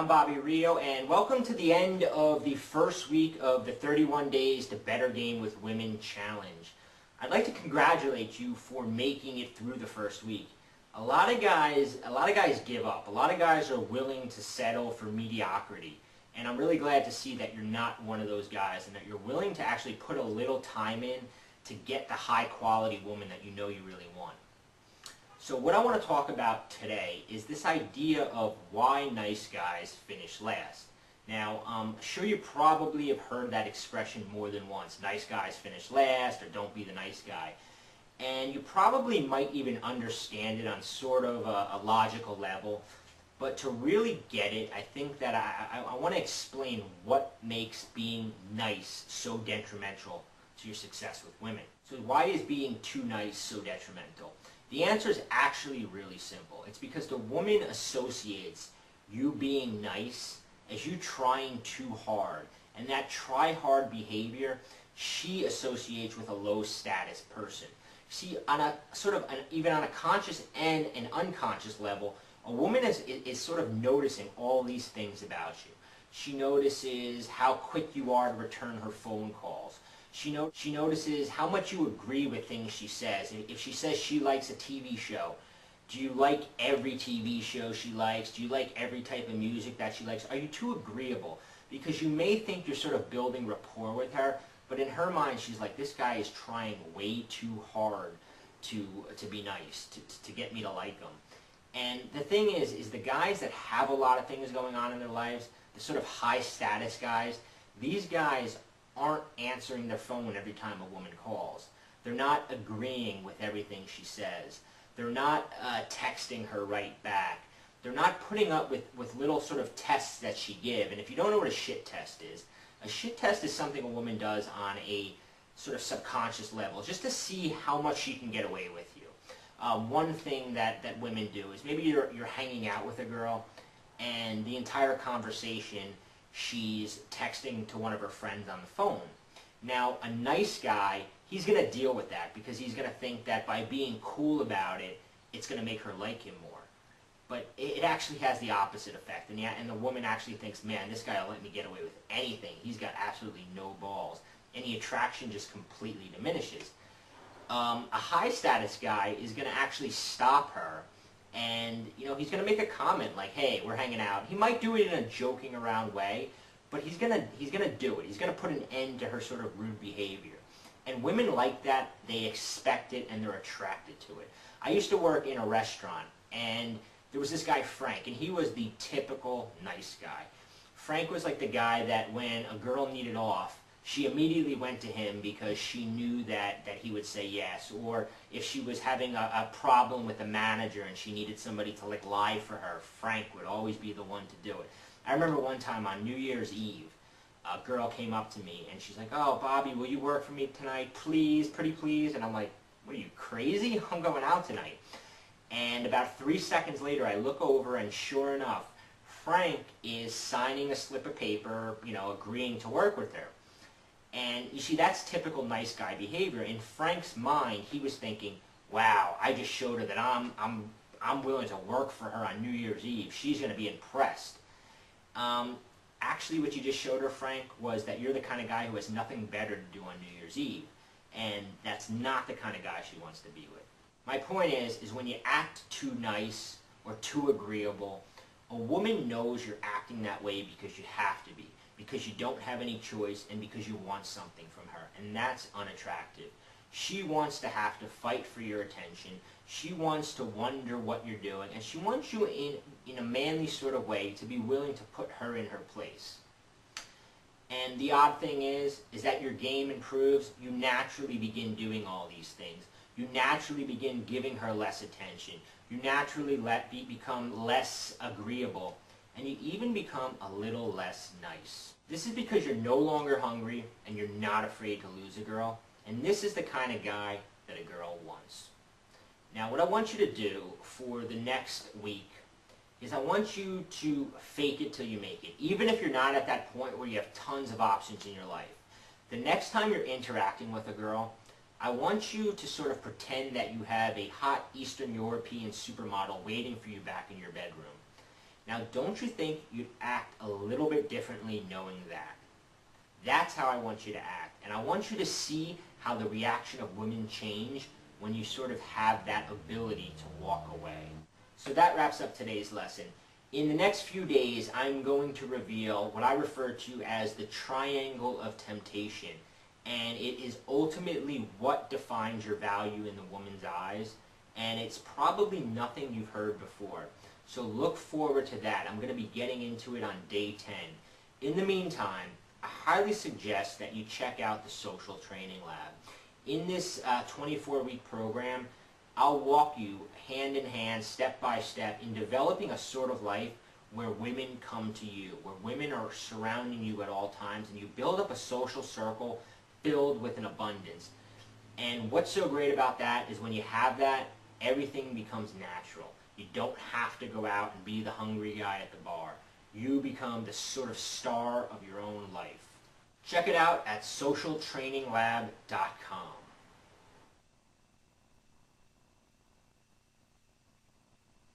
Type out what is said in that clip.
I'm Bobby Rio, and welcome to the end of the first week of the 31 Days to Better Game with Women Challenge. I'd like to congratulate you for making it through the first week. A lot of guys give up. A lot of guys are willing to settle for mediocrity, and I'm really glad to see that you're not one of those guys and that you're willing to actually put a little time in to get the high-quality woman that you know you really want. So what I want to talk about today is this idea of why nice guys finish last. Now, I'm sure you probably have heard that expression more than once. Nice guys finish last, or don't be the nice guy. And you probably might even understand it on sort of a logical level. But to really get it, I think that I want to explain what makes being nice so detrimental to your success with women. So why is being too nice so detrimental? The answer is actually really simple. It's because the woman associates you being nice as you trying too hard. And that try-hard behavior, she associates with a low-status person. See, on a even on a conscious and an unconscious level, a woman is sort of noticing all these things about you. She notices how quick you are to return her phone calls. She notices how much you agree with things she says. If she says she likes a TV show, do you like every TV show she likes? Do you like every type of music that she likes? Are you too agreeable? Because you may think you're sort of building rapport with her, but in her mind she's like, this guy is trying way too hard to be nice, to get me to like him. And the thing is the guys that have a lot of things going on in their lives, the sort of high status guys, these guys aren't answering their phone every time a woman calls. They're not agreeing with everything she says. They're not texting her right back. They're not putting up with little sort of tests that she gives. And if you don't know what a shit test is something a woman does on a sort of subconscious level, just to see how much she can get away with you. One thing that women do is maybe you're hanging out with a girl, and the entire conversation she's texting to one of her friends on the phone. Now, a nice guy, he's going to deal with that because he's going to think that by being cool about it, it's going to make her like him more. But it actually has the opposite effect. And the woman actually thinks, man, this guy will let me get away with anything. He's got absolutely no balls. And the attraction just completely diminishes. A high-status guy is going to actually stop her. And, he's going to make a comment like, hey, we're hanging out. He might do it in a joking around way, but he's going to do it. He's going to put an end to her sort of rude behavior. And women like that. They expect it, and they're attracted to it. I used to work in a restaurant, and there was this guy, Frank, and he was the typical nice guy. Frank was like the guy that when a girl needed off, she immediately went to him because she knew that he would say yes. Or if she was having a problem with the manager and she needed somebody to lie for her, Frank would always be the one to do it. I remember one time on New Year's Eve, a girl came up to me and she's like, oh, Bobby, will you work for me tonight? Please, pretty please. And I'm like, what are you, crazy? I'm going out tonight. And about 3 seconds later, I look over and sure enough, Frank is signing a slip of paper, agreeing to work with her. And you see, that's typical nice guy behavior. In Frank's mind, he was thinking, wow, I just showed her that I'm willing to work for her on New Year's Eve. She's going to be impressed. Actually, what you just showed her, Frank, was that you're the kind of guy who has nothing better to do on New Year's Eve. And that's not the kind of guy she wants to be with. My point is when you act too nice or too agreeable, a woman knows you're acting that way because you have to be. Because you don't have any choice and because you want something from her. And that's unattractive. She wants to have to fight for your attention. She wants to wonder what you're doing. And she wants you in a manly sort of way to be willing to put her in her place. And the odd thing is that your game improves. You naturally begin doing all these things. You naturally begin giving her less attention. You naturally become less agreeable. And you even become a little less nice. This is because you're no longer hungry and you're not afraid to lose a girl. And this is the kind of guy that a girl wants. Now, what I want you to do for the next week is I want you to fake it till you make it. Even if you're not at that point where you have tons of options in your life. The next time you're interacting with a girl, I want you to sort of pretend that you have a hot Eastern European supermodel waiting for you back in your bedroom. Now, don't you think you'd act a little bit differently knowing that? That's how I want you to act. And I want you to see how the reaction of women change when you sort of have that ability to walk away. So that wraps up today's lesson. In the next few days, I'm going to reveal what I refer to as the triangle of temptation. And it is ultimately what defines your value in the woman's eyes. And it's probably nothing you've heard before. So look forward to that. I'm going to be getting into it on day 10. In the meantime, I highly suggest that you check out the Social Training Lab. In this 24-week program, I'll walk you hand in hand, step by step, in developing a sort of life where women come to you, where women are surrounding you at all times, and you build up a social circle filled with an abundance. And what's so great about that is when you have that, everything becomes natural. You don't have to go out and be the hungry guy at the bar. You become the sort of star of your own life. Check it out at socialtraininglab.com.